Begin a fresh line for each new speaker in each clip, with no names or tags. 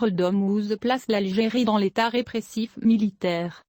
Freedom House place l'Algérie dans l'état répressif militaire.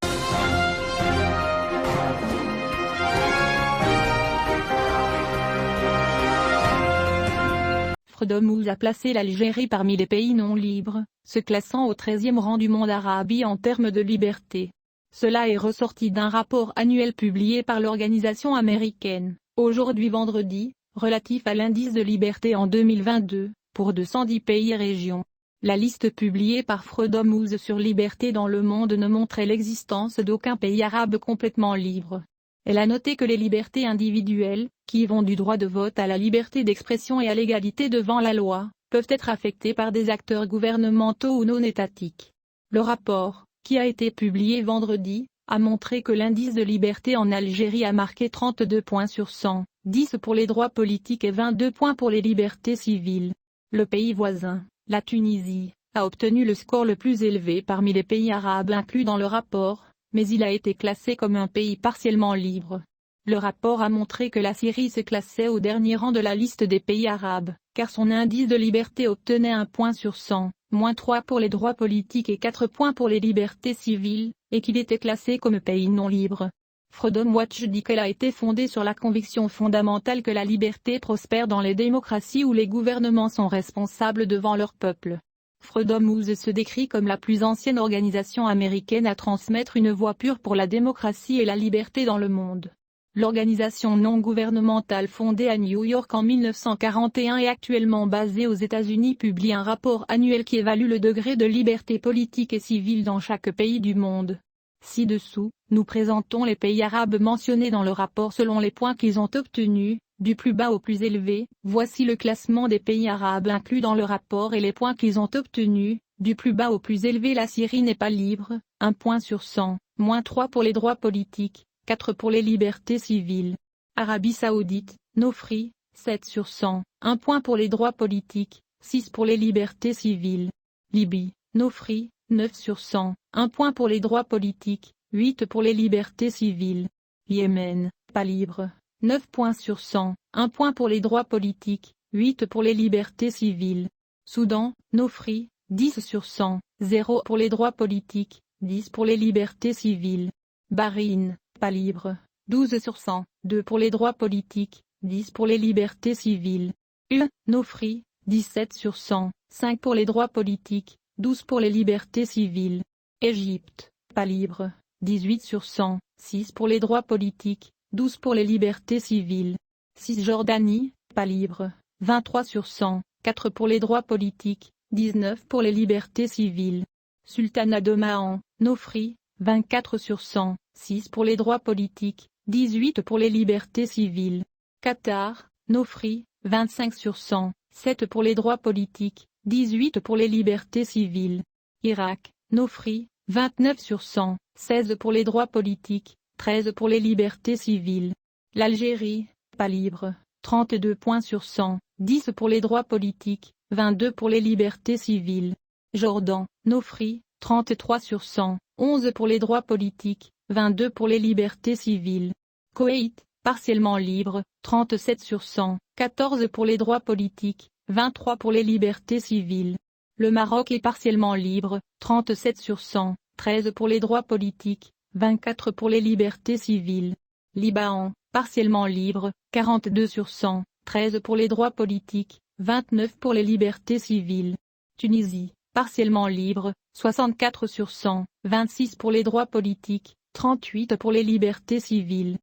Freedom House a placé l'Algérie parmi les pays non libres, se classant au 13e rang du monde arabe en termes de liberté. Cela est ressorti d'un rapport annuel publié par l'organisation américaine, aujourd'hui vendredi, relatif à l'indice de liberté en 2022, pour 210 pays et régions. La liste publiée par Freedom House sur liberté dans le monde ne montrait l'existence d'aucun pays arabe complètement libre. Elle a noté que les libertés individuelles, qui vont du droit de vote à la liberté d'expression et à l'égalité devant la loi, peuvent être affectées par des acteurs gouvernementaux ou non étatiques. Le rapport, qui a été publié vendredi, a montré que l'indice de liberté en Algérie a marqué 32 points sur 100, 10 pour les droits politiques et 22 points pour les libertés civiles. Le pays voisin, la Tunisie, a obtenu le score le plus élevé parmi les pays arabes inclus dans le rapport, mais il a été classé comme un pays partiellement libre. Le rapport a montré que la Syrie se classait au dernier rang de la liste des pays arabes, car son indice de liberté obtenait 1 point sur 100, -3 pour les droits politiques et 4 points pour les libertés civiles, et qu'il était classé comme pays non libre. Freedom Watch dit qu'elle a été fondée sur la conviction fondamentale que la liberté prospère dans les démocraties où les gouvernements sont responsables devant leur peuple. Freedom House se décrit comme la plus ancienne organisation américaine à transmettre une voix pure pour la démocratie et la liberté dans le monde. L'organisation non gouvernementale fondée à New York en 1941 et actuellement basée aux États-Unis publie un rapport annuel qui évalue le degré de liberté politique et civile dans chaque pays du monde. Ci-dessous, nous présentons les pays arabes mentionnés dans le rapport selon les points qu'ils ont obtenus, du plus bas au plus élevé. Voici le classement des pays arabes inclus dans le rapport et les points qu'ils ont obtenus, du plus bas au plus élevé. La Syrie n'est pas libre, 1 point sur 100, -3 pour les droits politiques, 4 pour les libertés civiles. Arabie Saoudite, no free, 7 sur 100, 1 point pour les droits politiques, 6 pour les libertés civiles. Libye, no free, 9 sur 100, 1 point pour les droits politiques, 8 pour les libertés civiles. Yémen, pas libre, 9 points sur 100, 1 point pour les droits politiques, 8 pour les libertés civiles. Soudan, no free, 10 sur 100, 0 pour les droits politiques, 10 pour les libertés civiles. Bahreïn, pas libre, 12 sur 100, 2 pour les droits politiques, 10 pour les libertés civiles. No free, 17 sur 100, 5 pour les droits politiques, 12 pour les libertés civiles. Égypte, pas libre, 18 sur 100, 6 pour les droits politiques, 12 pour les libertés civiles. Cisjordanie, pas libre, 23 sur 100, 4 pour les droits politiques, 19 pour les libertés civiles. Sultanat d'Oman, no free, 24 sur 100, 6 pour les droits politiques, 18 pour les libertés civiles. Qatar, no free, 25 sur 100, 7 pour les droits politiques, 18 pour les libertés civiles. Irak, no free, 29 sur 100, 16 pour les droits politiques, 13 pour les libertés civiles. L'Algérie, pas libre, 32 points sur 100, 10 pour les droits politiques, 22 pour les libertés civiles. Jordan, no free, 33 sur 100, 11 pour les droits politiques, 22 pour les libertés civiles. Koweït, partiellement libre, 37 sur 100, 14 pour les droits politiques, 23 pour les libertés civiles. Le Maroc est partiellement libre, 37 sur 100, 13 pour les droits politiques, 24 pour les libertés civiles. Liban, partiellement libre, 42 sur 100, 13 pour les droits politiques, 29 pour les libertés civiles. Tunisie, partiellement libre, 64 sur 100, 26 pour les droits politiques, 38 pour les libertés civiles.